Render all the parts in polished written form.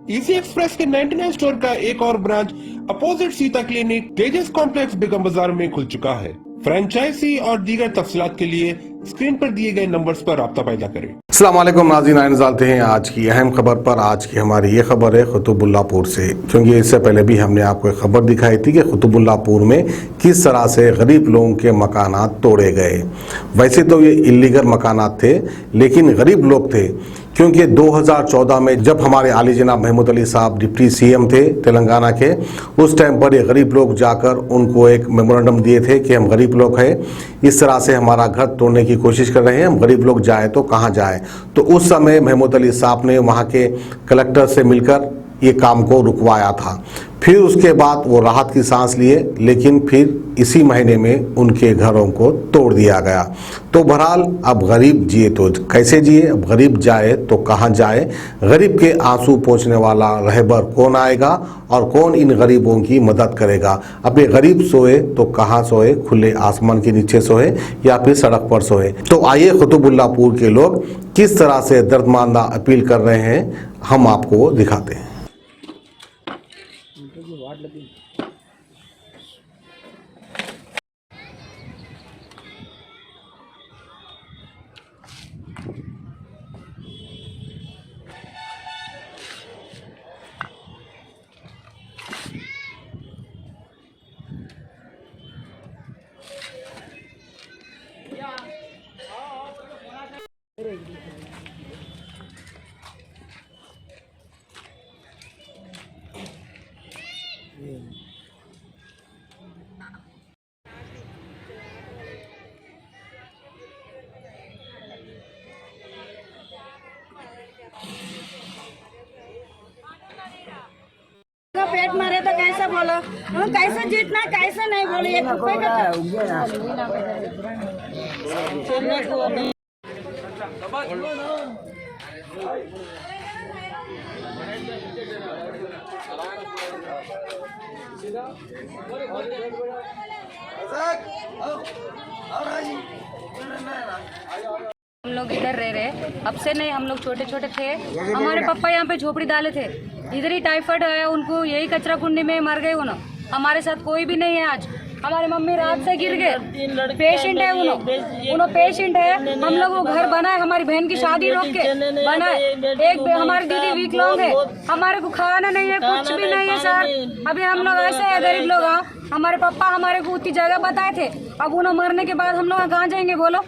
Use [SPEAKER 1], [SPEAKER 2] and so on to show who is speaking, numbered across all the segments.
[SPEAKER 1] Easy express के 99 store का एक और branch opposite Sita clinic Tejas complex Begum Bazaar में खुल चुका है। फ्रेंचाइजी और दीगर तफसीलात के लिए स्क्रीन पर दिए गए नंबर्स पर राब्ता पैदा करें।
[SPEAKER 2] अस्सलाम वालेकुम नाज़रीन, आए नज़ारते हैं आज की अहम खबर पर। आज की हमारी ये खबर है कुतुबुल्लाहपुर से, क्योंकि इससे पहले भी हमने आपको एक खबर दिखाई थी कि कुतुबुल्लाहपुर में किस तरह से गरीब लोगों के मकानात तोड़े गए। वैसे तो ये इल्लीगल मकानात थे, लेकिन गरीब लोग थे, क्योंकि 2014 में जब हमारे आली जनाब महमूद अली साहब डिप्टी सीएम थे तेलंगाना के, उस टाइम पर ये गरीब लोग जाकर उनको एक मेमोरेंडम दिए थे कि हम गरीब लोग हैं, इस तरह से हमारा घर तोड़ने की कोशिश कर रहे हैं, हम गरीब लोग जाए तो कहाँ जाए। तो उस समय महमूद अली साहब ने वहाँ के कलेक्टर से मिलकर ये काम को रुकवाया था। फिर उसके बाद वो राहत की सांस लिए, लेकिन फिर इसी महीने में उनके घरों को तोड़ दिया गया। तो बहरहाल अब गरीब जिए तो कैसे जिए, अब गरीब जाए तो कहाँ जाए। गरीब के आंसू पोंछने वाला रहबर कौन आएगा और कौन इन गरीबों की मदद करेगा। अब ये गरीब सोए तो कहाँ सोए, खुले आसमान के नीचे सोए या फिर सड़क पर सोए। तो आइए कुतुबुल्लाहपुर के लोग किस तरह से दर्दमांदा अपील कर रहे हैं, हम आपको दिखाते हैं।
[SPEAKER 3] पेट मारे तो कैसे बोलो, कैसे जीतना कैसे नहीं बोलो। एक रुपए का
[SPEAKER 4] हम लोग इधर रह रहे, अब से नहीं, हम लोग छोटे छोटे थे, हमारे पापा यहाँ पे झोपड़ी डाले थे, इधर ही टाइफाइड आया उनको, यही कचरा कुंडी में मर गए उन्होंने। हमारे साथ कोई भी नहीं है आज। हमारी मम्मी रात से गिर गए, पेशेंट है उन्होंने पेशेंट है। हम लोग वो घर बनाए, हमारी बहन की शादी रोक के बनाए। एक हमारी दीदी वीकलॉन्ग है, हमारे को खाना नहीं है, कुछ भी नहीं है सर। अभी हम लोग ऐसे है गरीब लोग। हमारे पापा हमारे को उतनी जगह बताए थे, अब उन्हें मरने के बाद हम लोग कहाँ जाएंगे बोलो।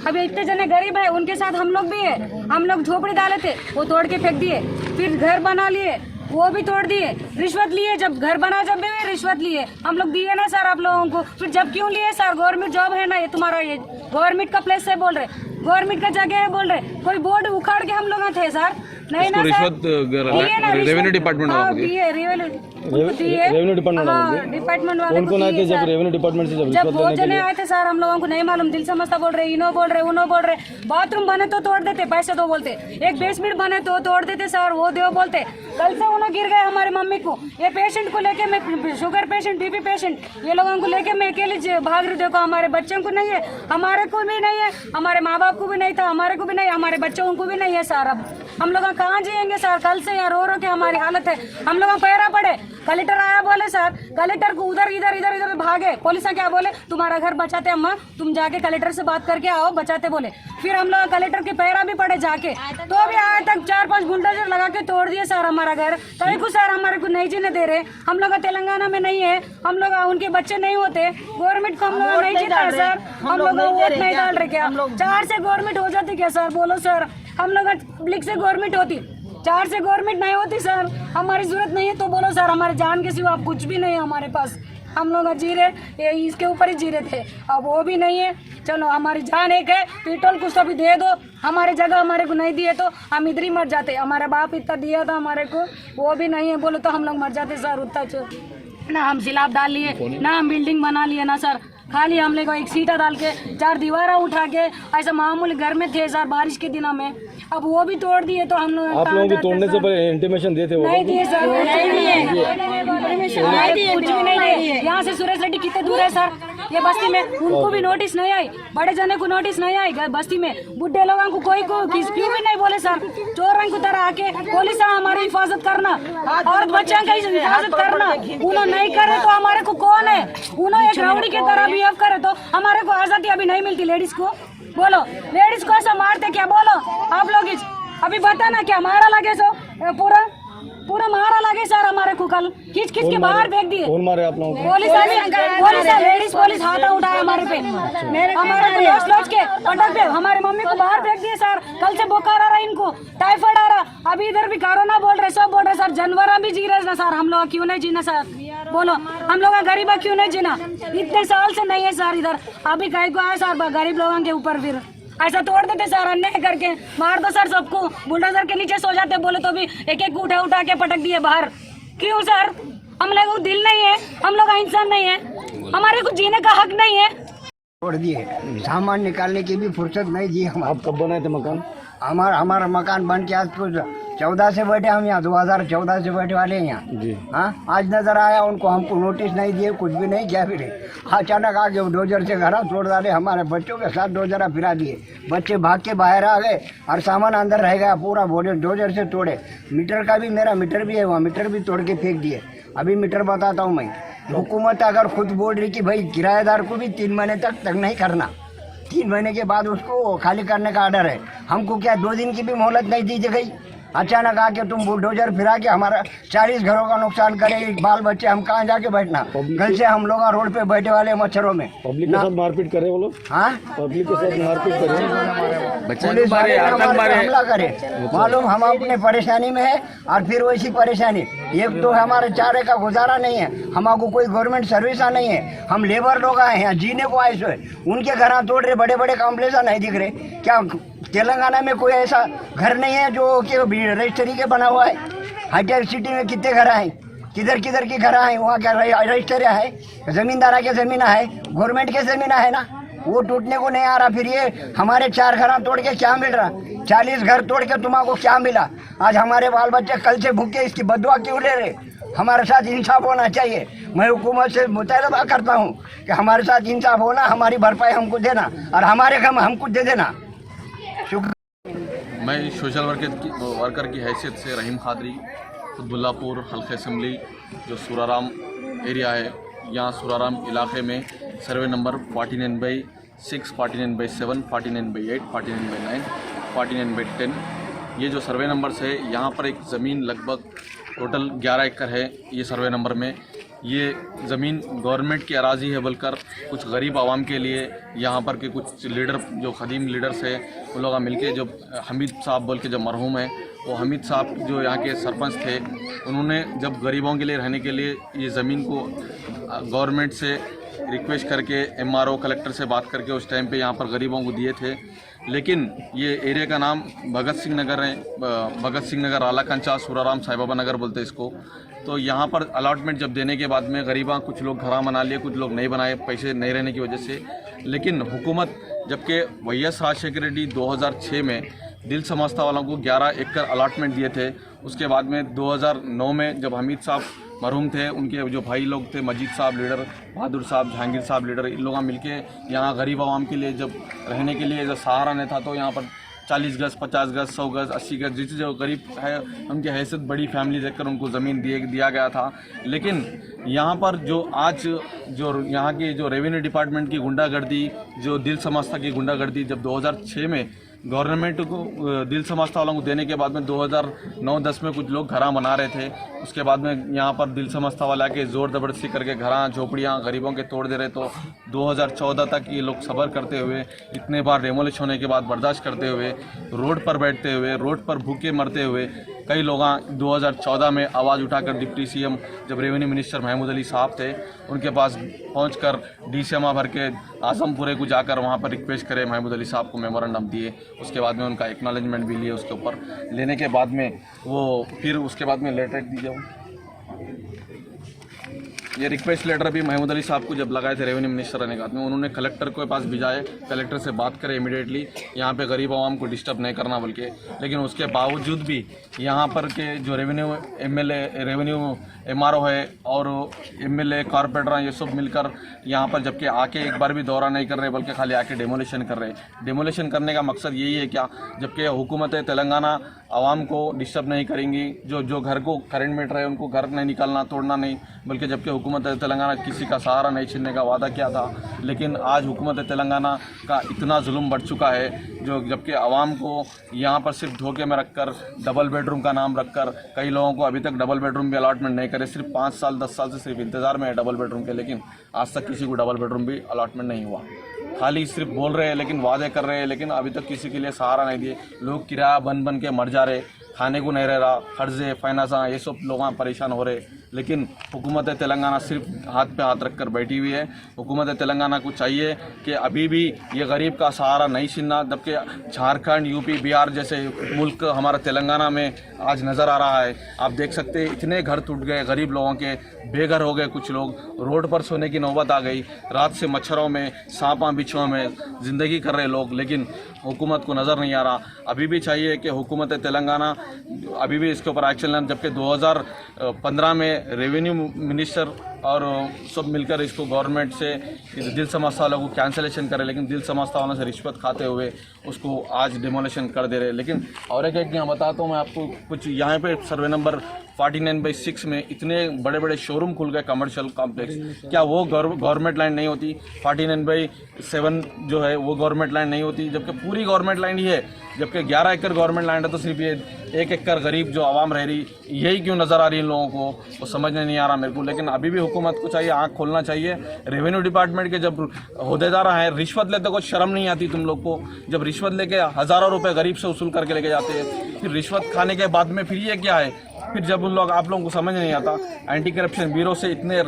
[SPEAKER 4] अभी इतने जने गरीब है, उनके साथ हम लोग भी है। हम लोग झोपड़ी डाले थे, वो तोड़ के फेंक दिए, फिर घर बना लिए, वो भी तोड़ दिए। रिश्वत लिए, जब घर बना जब भी रिश्वत लिए, हम लोग दिए ना सर आप लोगों को। फिर जब क्यों लिए सर, गवर्नमेंट जॉब है ना ये तुम्हारा, ये गवर्नमेंट का प्लेस है बोल रहे, गवर्नमेंट का जगह है बोल रहे, कोई बोर्ड उखाड़ के हम लोग थे सर। नहीं ना सर, रेवेन्यू डिपार्टमेंट डिपार्टमेंट वाले
[SPEAKER 5] कौन आए थे जब रेवेन्यू डिपार्टमेंट से
[SPEAKER 4] जब बहुत जने आए थे सर, हम लोगों को नहीं मालूम, दिल समझता बोल रहे, इनो बोल रहे, उनो बोल रहे। बाथरूम बने तो तोड़ देते, पैसे दो बोलते, एक बेसमेंट बने तो तोड़ देते सर, वो दो बोलते। कल से उन्होंने गिर गए हमारे मम्मी को, ये पेशेंट को लेके मैं, शुगर पेशेंट, बीपी पेशेंट, ये लोगों को लेके मैं अकेले भाग रही। देखो हमारे बच्चों को नहीं है, हमारे को भी नहीं है, हमारे माँ बाप को भी नहीं था, हमारे को भी नहीं, हमारे बच्चों को भी नहीं है सर। अब हम लोग कहाँ जिएंगे सर, कल से यहाँ रो रो के हमारी हालत है। हम लोग पैरा पड़े, कलेक्टर आया बोले सर, कलेक्टर को उधर इधर इधर इधर भागे। पुलिस क्या बोले, तुम्हारा घर बचाते अम्मा, तुम जाके कलेक्टर से बात करके आओ, बचाते बोले। फिर हम लोग कलेक्टर के पैरा भी पड़े जाके, तो भी आए तक 4-5 बुलडोजर लगा के तोड़ दिए सर हमारा घर। कहीं को सर हमारे को नहीं जीने दे रहे। हम लोग तेलंगाना में नहीं है, हम लोग उनके बच्चे नहीं होते, गवर्नमेंट को हम लोग नहीं जीता है सर। हम लोग वोट नहीं डाल रहे क्या, 4 से गवर्नमेंट हो जाती क्या सर बोलो सर। हम लोग पब्लिक से गवर्नमेंट होती, 4 से गवर्नमेंट नहीं होती सर। हमारी जरूरत नहीं है तो बोलो सर, हमारे जान के सिवा कुछ भी नहीं है हमारे पास। हम लोग जी रहे, इसके ऊपर ही जी रहे थे, अब वो भी नहीं है। चलो हमारी जान एक है, पेट्रोल कुछ तो भी दे दो, हमारी जगह हमारे को नहीं दिए तो हम इधर ही मर जाते। हमारे बाप इतना दिया था हमारे को, वो भी नहीं है बोलो तो हम लोग मर जाते सर। उतना ना हम सिलाब डाल लिए, ना हम बिल्डिंग बना लिए ना सर, खाली हम लोग एक सीटा डाल के 4 दीवारा उठा के ऐसा मामूली घर में थे सर बारिश के दिनों में। अब वो भी तोड़ दिए तो हम लोग,
[SPEAKER 5] आप लोगों को तोड़ने से पहले इंटीमेशन दिए थे? वो
[SPEAKER 4] नहीं दिए सर, कुछ भी नहीं दिए, यहाँ से सुरेश रेड्डी कितने दूर है सर, ये बस्ती में उनको भी नोटिस नहीं आई, बड़े जने को नोटिस नहीं आई बस्ती में, बुढ़े लोगों को कोई को क्यों भी नहीं बोले सर। चोरों की तरह आके पुलिस हमारी हिफाजत करना और बच्चों का हिफाजत करना, उन्होंने नहीं करे तो हमारे को कौन है, उन्होंने एक राउडी की तरह बिहेव करे तो हमारे को आजादी अभी नहीं मिलती। लेडीज को बोलो, लेडीज को ऐसा मारते क्या, बोलो आप लोग अभी बताना क्या मारा लगे सो पूरा मारा लगे सर हमारे को, कल खींच के बाहर फेंक दिए।
[SPEAKER 5] कौन मारे आप लोगों को?
[SPEAKER 4] पुलिस लेडीज पुलिस हाथ उठाया हमारे पे, हमारे लोच के पटक पे हमारे मम्मी को बाहर फेंक दिए सर। कल से बुखार आ रहा है, इनको टाइफाइड आ रहा, अभी इधर भी कोरोना बोल रहे, सब बोल रहे सर। जानवर भी जी रहे ना सर, हम लोग क्यों नहीं जीना सर, बोलो हम लोग गरीबा क्यों नहीं जीना, इतने साल से नहीं है सर इधर। अभी कहीं को आया सर गरीब लोगों के ऊपर फिर ऐसा तोड़ देते सर, अन्याय करके मार दो सर सबको, बुलडोजर के नीचे सो जाते बोले तो भी एक एक उठा के पटक दिए बाहर। क्यों सर, हम लोगों को दिल नहीं है, हम लोग इंसान नहीं है, हमारे को जीने का हक नहीं है।
[SPEAKER 6] तोड़ दिए, सामान निकालने की भी फुर्सत नहीं दी हमें।
[SPEAKER 5] आप कब बनाए थे मकान?
[SPEAKER 6] हमारा मकान बन के आज तो 14 से बैठे हम यहाँ, 2014 से बैठे वाले हैं यहाँ
[SPEAKER 5] जी।
[SPEAKER 6] हाँ, आज नजर आया उनको, हमको नोटिस नहीं दिए, कुछ भी नहीं किया। फिर अचानक आके डोजर से घर तोड़ डाले, हमारे बच्चों के साथ डोजरा फिरा दिए, बच्चे भाग के बाहर आ गए और सामान अंदर रह गया पूरा, बोले डोजर से तोड़े। मीटर का भी, मेरा मीटर भी है वहाँ, मीटर भी तोड़ के फेंक दिए। अभी मीटर बताता हूँ मैं, हुकूमत अगर खुद बोल रही कि भाई किराएदार को भी 3 महीने तक नहीं करना, 3 महीने के बाद उसको खाली करने का ऑर्डर है, हमको क्या 2 दिन की भी मोहलत नहीं दी गई। अचानक आके तुम बुलडोजर फिरा के हमारा 40 घरों का नुकसान करे, बाल बच्चे हम कहाँ जाके बैठना, कल से हम लोग रोड पे बैठे वाले मच्छरों में।
[SPEAKER 5] पब्लिक के साथ मारपीट करे वो लोग?
[SPEAKER 6] हाँ,
[SPEAKER 5] पब्लिक के साथ मारपीट करे,
[SPEAKER 6] पुलिस वाले हमला करे, मालूम हम अपने परेशानी में है और फिर वैसी परेशानी। एक तो हमारे चारे का गुजारा नहीं है, हमारे कोई गवर्नमेंट सर्विस नहीं है, हम लेबर लोग आए हैं जीने को आए सो, उनके घर तोड़ रहे, बड़े बड़े कॉम्प्लेक्स नहीं दिख रहे। क्या तेलंगाना में कोई ऐसा घर नहीं है जो कि रजिस्ट्री के बना हुआ है? हाईटेक सिटी में कितने घर हैं, किधर किधर की घर हैं, वहाँ क्या रजिस्टर है, जमींदारा के जमीन है, गवर्नमेंट के जमीन है ना, वो टूटने को नहीं आ रहा। फिर ये हमारे 4 घर तोड़ के क्या मिल रहा, 40 घर तोड़ के तुम्हारा क्या मिला? आज हमारे बाल बच्चे कल से भूखे, इसकी बदुआ क्यों ले रहे? हमारे साथ इंसाफ होना चाहिए। मैं हुकूमत से मुतालबा करता हूँ कि हमारे साथ इंसाफ होना, हमारी भरपाई हमको देना और हमारे काम हमको दे देना।
[SPEAKER 7] मैं सोशल वर्कर की हैसियत से रहीम खादरी, खुतबुल्लापुर हल्के असम्बली जो सुराराम एरिया है, यहाँ सुराराम इलाके में सर्वे नंबर 49/6, 49/7, 49/8, 49/9, 49/10 ये जो सर्वे नंबर्स है, यहाँ पर एक ज़मीन लगभग टोटल 11 एकड़ है। ये सर्वे नंबर में ये ज़मीन गवर्नमेंट की अराजी है बोलकर कुछ गरीब आवाम के लिए यहाँ पर के कुछ लीडर जो ख़दीम लीडर्स है उन लोग मिलके, जो हमीद साहब बोल के जो मरहूम है, वो हमीद साहब जो यहाँ के सरपंच थे, उन्होंने जब गरीबों के लिए रहने के लिए ये ज़मीन को गवर्नमेंट से रिक्वेस्ट करके MRO कलेक्टर से बात करके उस टाइम पे यहाँ पर गरीबों को दिए थे। लेकिन ये एरिया का नाम भगत सिंह नगर है, भगत सिंह नगर, आला कंचा, सुराराम, साई बाबा नगर बोलते हैं इसको। तो यहाँ पर अलॉटमेंट जब देने के बाद में गरीबा कुछ लोग घर बना लिए, कुछ लोग नहीं बनाए पैसे नहीं रहने की वजह से। लेकिन हुकूमत जबकि YS राजशेखर रेड्डी 2006 में दिल समझता वालों को 11 एकड़ अलॉटमेंट दिए थे, उसके बाद में 2009 में जब हमीद साहब मरहूम थे, उनके जो भाई लोग थे, मजीद साहब लीडर, बहादुर साहब, जहांगीर साहब लीडर, इन लोग मिलके यहाँ गरीब आवाम के लिए जब रहने के लिए जब सहारा नहीं था, तो यहाँ पर 40 गज, 50 गज, 100 गज, 80 गज, जिस जो गरीब है उनकी हैसियत बड़ी फैमिली देखकर उनको ज़मीन दिया गया था। लेकिन यहाँ पर जो आज जो यहाँ की जो रेवेन्यू डिपार्टमेंट की गुंडागर्दी, जो दिल समझता की गुंडागर्दी, जब 2006 में गवर्नमेंट को दिल समझता वालों को देने के बाद में 2009-10 में कुछ लोग घरा बना रहे थे, उसके बाद में यहाँ पर दिल समझता वाला के ज़ोर ज़बरदस्ती करके घरा झोपड़ियाँ गरीबों के तोड़ दे रहे। तो 2014 तक ये लोग सब्र करते हुए, इतने बार डेमोलिश होने के बाद बर्दाश्त करते हुए, रोड पर बैठते हुए, रोड पर भूखे मरते हुए, कई लोग 2014 में आवाज़ उठाकर डिप्टी CM जब रेवेन्यू मिनिस्टर महमूद अली साहब थे, उनके पास पहुंचकर DCMA भर के आजमपुरे को जाकर वहां पर रिक्वेस्ट करे, महमूद अली साहब को मेमोरेंडम दिए, उसके बाद में उनका एक्नॉलेजमेंट भी लिए, उसके ऊपर लेने के बाद में वो फिर उसके बाद में लेटर दीजिए। ये रिक्वेस्ट लेटर भी महमूद अली साहब को जब लगाए थे रेवेन्यू मिनिस्टर रहने के बाद में, उन्होंने कलेक्टर के पास भिजाए, कलेक्टर से बात करे इमीडिएटली यहाँ पे गरीब आवाम को डिस्टर्ब नहीं करना बोल के। लेकिन उसके बावजूद भी यहाँ पर के जो रेवेन्यू रेवेन्यू MRO है और MLA कॉर्पोरेटर ये सब मिलकर यहाँ पर जबकि आके एक बार भी दौरा नहीं कर रहे बल्कि खाली आके डेमोलिशन कर रहे। डेमोलिशन करने का मकसद यही है क्या, जबकि हुकूमत तेलंगाना आवाम को डिस्टर्ब नहीं करेंगी, जो घर को करंट मीटर है उनको घर नहीं निकालना तोड़ना नहीं, बल्कि जबकि हुकूमत तेलंगाना किसी का सहारा नहीं छीनने का वादा किया था। लेकिन आज हुकूमत तेलंगाना का इतना जुल्म बढ़ चुका है, जो जबकि आवाम को यहाँ पर सिर्फ धोखे में रखकर डबल बेडरूम का नाम रखकर कई लोगों को अभी तक डबल बेडरूम भी अलॉटमेंट नहीं करे। सिर्फ 5 साल 10 साल से सिर्फ इंतज़ार में है डबल बेडरूम के, लेकिन आज तक किसी को डबल बेडरूम भी अलॉटमेंट नहीं हुआ। खाली सिर्फ बोल रहे हैं लेकिन वादे कर रहे हैं, लेकिन अभी तक किसी के लिए सहारा नहीं दिए। लोग किराया बन के मर जा रहे, खाने को नहीं रह रहा, कर्जे फाइनेंसा ये सब लोग परेशान हो रहे। लेकिन हुकूमत तेलंगाना सिर्फ हाथ पे हाथ रखकर बैठी हुई है। हुकूमत तेलंगाना को चाहिए कि अभी भी ये गरीब का सहारा नहीं छीनना, जबकि झारखंड यूपी बिहार जैसे मुल्क हमारा तेलंगाना में आज नज़र आ रहा है। आप देख सकते हैं इतने घर टूट गए, गरीब लोगों के बेघर हो गए, कुछ लोग रोड पर सोने की नौबत आ गई, रात से मच्छरों में सांपों बिच्छुओं में ज़िंदगी कर रहे लोग, लेकिन हुकूमत को नज़र नहीं आ रहा। अभी भी चाहिए कि हुकूमत तेलंगाना अभी भी इसके ऊपर एक्शन लें। जबकि 2015 में रेवेन्यू मिनिस्टर और सब मिलकर इसको गवर्नमेंट से दिल समझता लोगों को कैंसलेशन करे, लेकिन दिल समझता होने से रिश्वत खाते हुए उसको आज डिमोलिशन कर दे रहे। लेकिन और एक यहाँ बताता हूँ मैं आपको कुछ, यहाँ पे सर्वे नंबर 49/6 में इतने बड़े बड़े शोरूम खुल गए कमर्शियल कॉम्प्लेक्स, क्या वो गवर्नमेंट लैंड नहीं होती? 49/7 जो है वो गवर्नमेंट लैंड नहीं होती, जबकि पूरी गवर्नमेंट लैंड ही है। जबकि 11 एकड़ गवर्नमेंट लैंड है तो सिर्फ ये 1 एकड़ गरीब जो आवाम रह रही, यही क्यों नज़र आ रही इन लोगों को, वो समझने नहीं आ रहा मेरे को। लेकिन अभी भी हुकूमत को चाहिए, आँख खोलना चाहिए। रेवेन्यू डिपार्टमेंट के जब अहदेदार हैं रिश्वत लेते कुछ शर्म नहीं आती तुम लोग को? जब रिश्वत लेके हज़ारों रुपये गरीब से वसूल करके लेके जाते हैं, फिर रिश्वत खाने के बाद में फिर ये क्या है? फिर जब उन लोग आप लोगों को समझ नहीं आता, एंटी करप्शन ब्यूरो से इतने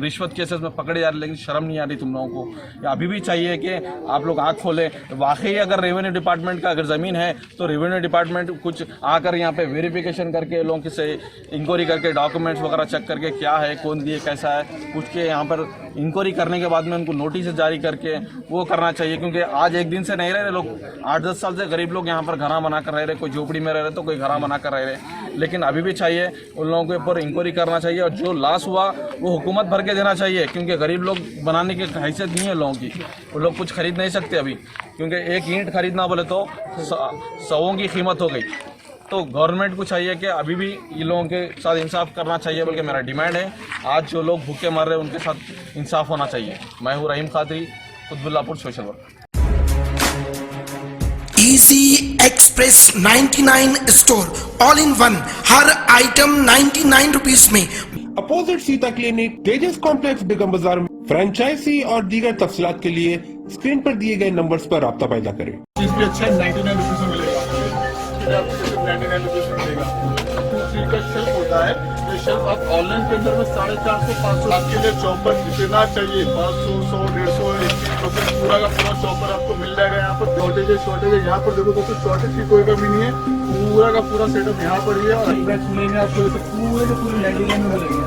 [SPEAKER 7] रिश्वत केसेस में पकड़े जा रहे, लेकिन शर्म नहीं आ रही तुम लोगों को। या अभी भी चाहिए कि आप लोग आँख खोलें। वाकई अगर रेवेन्यू डिपार्टमेंट का अगर ज़मीन है तो रेवेन्यू डिपार्टमेंट कुछ आकर यहाँ पे वेरिफिकेशन करके लोगों से इंक्वायरी करके डॉक्यूमेंट्स वगैरह चेक करके क्या है, कौन दिए, कैसा है, पूछ के यहाँ पर इंक्वायरी करने के बाद में उनको नोटिस जारी करके वो करना चाहिए। क्योंकि आज एक दिन से नहीं रह रहे लोग, 8-10 साल से गरीब लोग यहाँ पर घरा बना कर रह रहे, कोई झोपड़ी में रह रहे तो कोई घरा बना कर रह रहे। लेकिन अभी भी चाहिए उन लोगों के ऊपर इंक्वायरी करना चाहिए, और जो लॉस हुआ वो हुकूमत भर के देना चाहिए। क्योंकि गरीब लोग बनाने की हैसियत नहीं है लोगों की, वो लोग कुछ खरीद नहीं सकते अभी, क्योंकि एक ईंट खरीदना बोले तो 100 की कीमत हो गई। तो गवर्नमेंट को चाहिए कि अभी भी इन लोगों के साथ इंसाफ करना चाहिए, बल्कि मेरा डिमांड है आज जो लोग भूखे मर रहे हैं उनके साथ इंसाफ होना चाहिए। मैं हूँ Rahim Khadri, Qutbullapur social work.
[SPEAKER 8] Easy express 99 store, all in one, हर आइटम 99 रुपीज में।
[SPEAKER 1] Opposite Sita clinic, Tejas complex, Begum Bazaar में। फ्रेंचाइजी और दीगर तफसीलात के लिए स्क्रीन पर दिए गए नंबर्स पर राब्ता पैदा करें।
[SPEAKER 9] चीज भी अच्छा 99 रुपीज में मिलेगा, आपको सिर्फ 99 रुपीज में मिलेगा। 2-3 का शेल्फ होता है, ये शेल्फ आप ऑनलाइन के अंदर में 450-500 आपके लिए चॉपर जितना चाहिए 500, 100, 150 तो फिर पूरा का पूरा चॉपर आपको मिल जाएगा। यहाँ पर शॉर्टेज है, यहाँ पर देखो तो शॉर्टेज की कोई कमी नहीं है, पूरा का पूरा सेटअप यहाँ पर ही है। और मिलेंगे आपको पूरे के पूरे 99 में मिलेंगे।